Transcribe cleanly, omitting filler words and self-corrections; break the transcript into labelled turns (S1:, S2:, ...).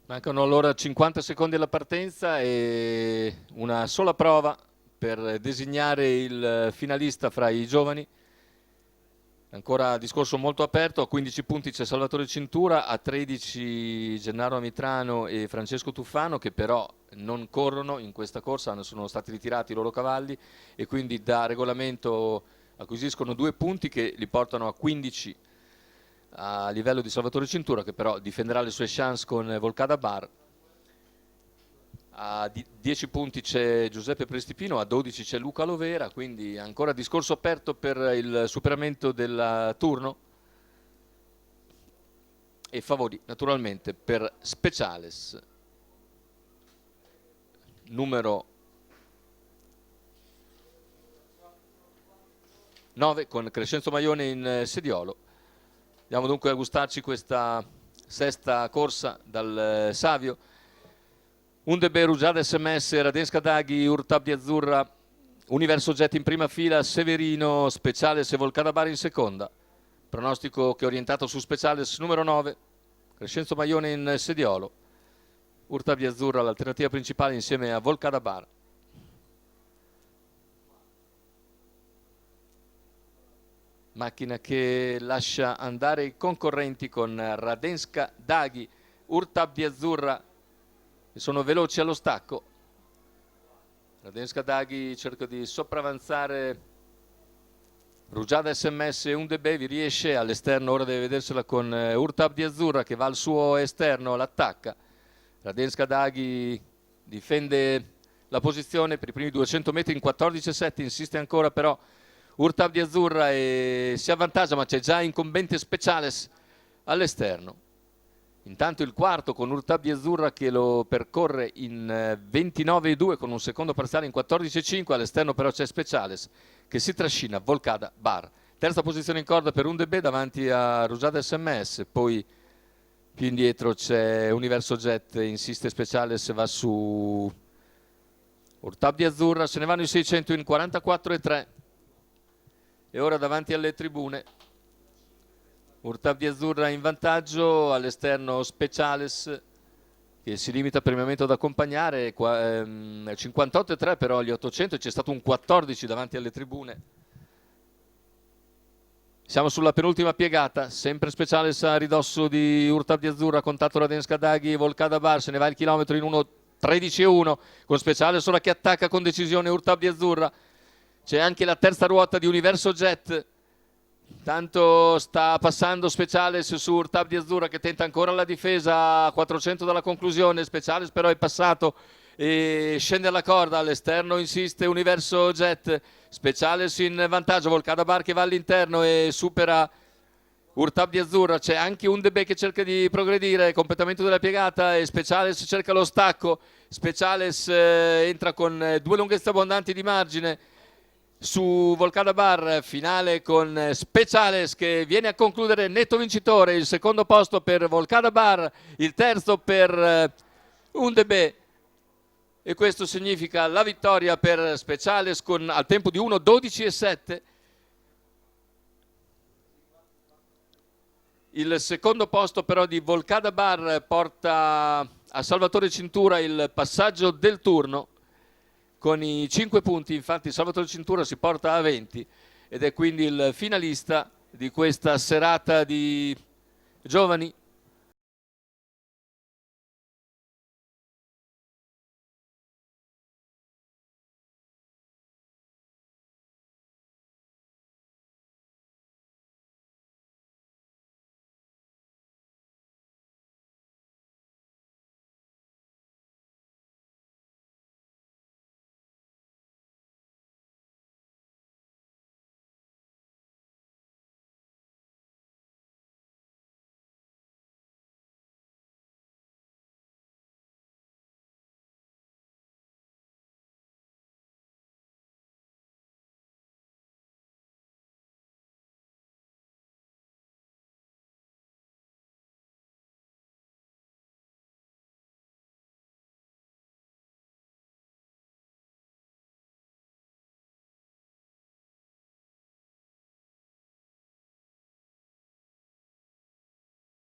S1: Mancano allora 50 secondi alla partenza e una sola prova per designare il finalista fra i giovani. Ancora discorso molto aperto, a 15 punti c'è Salvatore Cintura, a 13 Gennaro Amitrano e Francesco Tuffano, che però non corrono in questa corsa, sono stati ritirati i loro cavalli e quindi da regolamento acquisiscono 2 punti che li portano a 15 a livello di Salvatore Cintura, che però difenderà le sue chance con Volcada Bar. A 10 punti c'è Giuseppe Prestipino, a 12 c'è Luca Lovera, quindi ancora discorso aperto per il superamento del turno e favori naturalmente per Speciales, numero 9 con Crescenzo Maione in sediolo. Andiamo dunque a gustarci questa sesta corsa dal Savio. Undebe, Rugiada SMS, Radenska Daghi, Urtabdi Azzurra, Universo Jet in prima fila, Severino, Speciales e Volcada Bar in seconda. Pronostico che è orientato su Speciales, numero 9, Crescenzo Maione in sediolo. Urtabdi Azzurra l'alternativa principale insieme a Volcada Bar. Macchina che lascia andare i concorrenti con Radenska Daghi, Urtabdi Azzurra, che sono veloci allo stacco. Radenska Daghi cerca di sopravanzare Rugiada SMS e Undebevi, riesce all'esterno, ora deve vedersela con Urtabdi Azzurra che va al suo esterno, l'attacca. Radenska Daghi difende la posizione per i primi 200 metri in 14,7, insiste ancora però Urtabdi Azzurra e si avvantaggia, ma c'è già incombente Speciales all'esterno. Intanto il quarto con Urtabdi Azzurra che lo percorre in 29,2 con un secondo parziale in 14,5, all'esterno però c'è Speciales che si trascina Volcada Bar. Terza posizione in corda per Undebe davanti a Rugiada SMS, poi più indietro c'è Universo Jet, insiste Speciales, va su Urtabdi Azzurra, se ne vanno i 600 in 44,3 e ora davanti alle tribune Urtabdi Azzurra in vantaggio, all'esterno Speciales che si limita per il momento ad accompagnare, 58,3 però agli 800, c'è stato un 14 davanti alle tribune. Siamo sulla penultima piegata, sempre Speciales a ridosso di Urtabdi Azzurra, contatto Radenska Daghi, Volcada Bar, se ne va il chilometro in 1,13,1 con Speciales ora che attacca con decisione Urtabdi Azzurra. C'è anche la terza ruota di Universo Jet. Tanto sta passando Speciales su Urtabdi Azzurra che tenta ancora la difesa a 400 dalla conclusione. Speciales però è passato e scende alla corda, all'esterno insiste Universo Jet. Speciales in vantaggio, Volcada Bar che va all'interno e supera Urtabdi Azzurra. C'è anche Undebe che cerca di progredire, completamento della piegata e Speciales cerca lo stacco. Speciales entra con 2 lunghezze abbondanti di margine su Volcada Bar, finale con Speciales che viene a concludere netto vincitore. Il secondo posto per Volcada Bar, il terzo per Undebe e questo significa la vittoria per Speciales con al tempo di 1:12,7. Il secondo posto però di Volcada Bar porta a Salvatore Cintura il passaggio del turno con i 5 punti. Infatti Salvatore Cintura si porta a 20 ed è quindi il finalista di questa serata di giovani